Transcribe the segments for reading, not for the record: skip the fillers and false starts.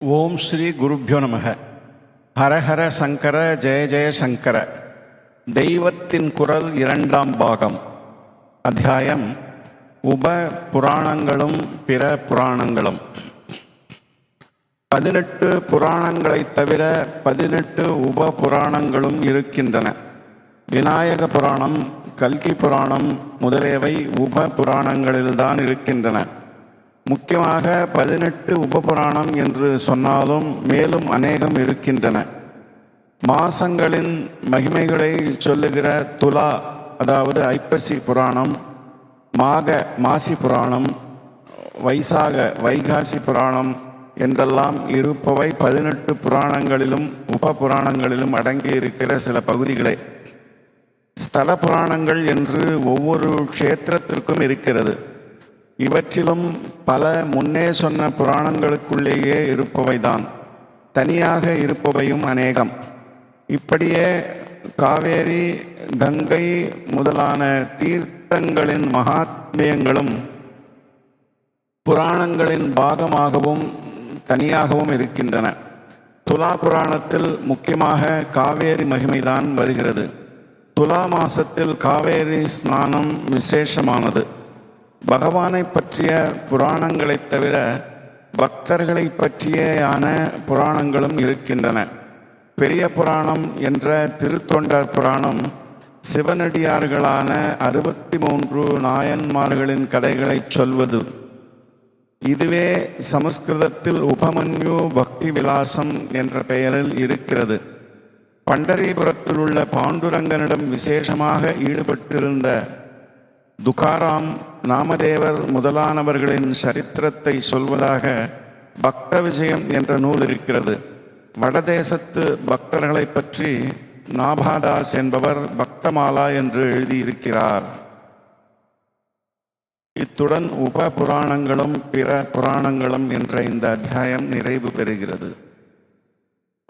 ஓம் ஸ்ரீ குருப்யோ நமக. ஹரஹர சங்கர ஜெய ஜெய சங்கர. தெய்வத்தின் குரல் இரண்டாம் பாகம். அத்தியாயம் உப புராணங்களும் பிற புராணங்களும். 18 புராணங்களைத் தவிர 18 உப புராணங்களும் இருக்கின்றன. விநாயக புராணம், கல்கி புராணம் முதலியவை உப புராணங்களில்தான் இருக்கின்றன. முக்கியமாக 18 உபபுராணம் என்று சொன்னாலும் மேலும் அநேகம் இருக்கின்றன. மாசங்களின் மகிமைகளை சொல்லுகிற துலா, அதாவது ஐப்பசி புராணம், மாசி புராணம், வைகாசி புராணம் என்றெல்லாம் இருப்பவை 18 புராணங்களிலும் உப புராணங்களிலும் அடங்கி இருக்கிற சில பகுதிகளே. ஸ்தல புராணங்கள் என்று ஒவ்வொரு க்ஷேத்திரத்திற்கும் இருக்கிறது. இவற்றிலும் பல முன்னே சொன்ன புராணங்களுக்குள்ளேயே இருப்பவைதான், தனியாக இருப்பவையும் அநேகம். இப்படியே காவேரி, கங்கை முதலான தீர்த்தங்களின் மகாத்மியங்களும் புராணங்களின் பாகமாகவும் தனியாகவும் இருக்கின்றன. துலா புராணத்தில் முக்கியமாக காவேரி மகிமைதான் வருகிறது. துலா மாசத்தில் காவேரி ஸ்நானம் விசேஷமானது. பகவானை பற்றிய புராணங்களைத் தவிர பக்தர்களை பற்றியான புராணங்களும் இருக்கின்றன. பெரிய புராணம் என்ற திருத்தொண்டர் புராணம் சிவனடியார்களான 63 நாயன்மார்களின் கதைகளை சொல்வது. இதுவே சமஸ்கிருதத்தில் உபமன்யு பக்தி விலாசம் என்ற பெயரில் இருக்கிறது. பண்டரிபுரத்தில் உள்ள பாண்டுரங்கனிடம் விசேஷமாக ஈடுபட்டிருந்த துகாராம், நாமதேவர் முதலானவர்களின் சரித்திரத்தை சொல்வதாக பக்த விஜயம் என்ற நூல் இருக்கிறது. வடதேசத்து பக்தர்களை பற்றி நாபாதாஸ் என்பவர் பக்தமாலா என்று எழுதியிருக்கிறார். இத்துடன் உப புராணங்களும் பிற புராணங்களும் என்ற இந்த அத்தியாயம் நிறைவு பெறுகிறது.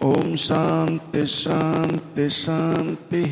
ஓம் சாந்தி சாந்தி சாந்தி.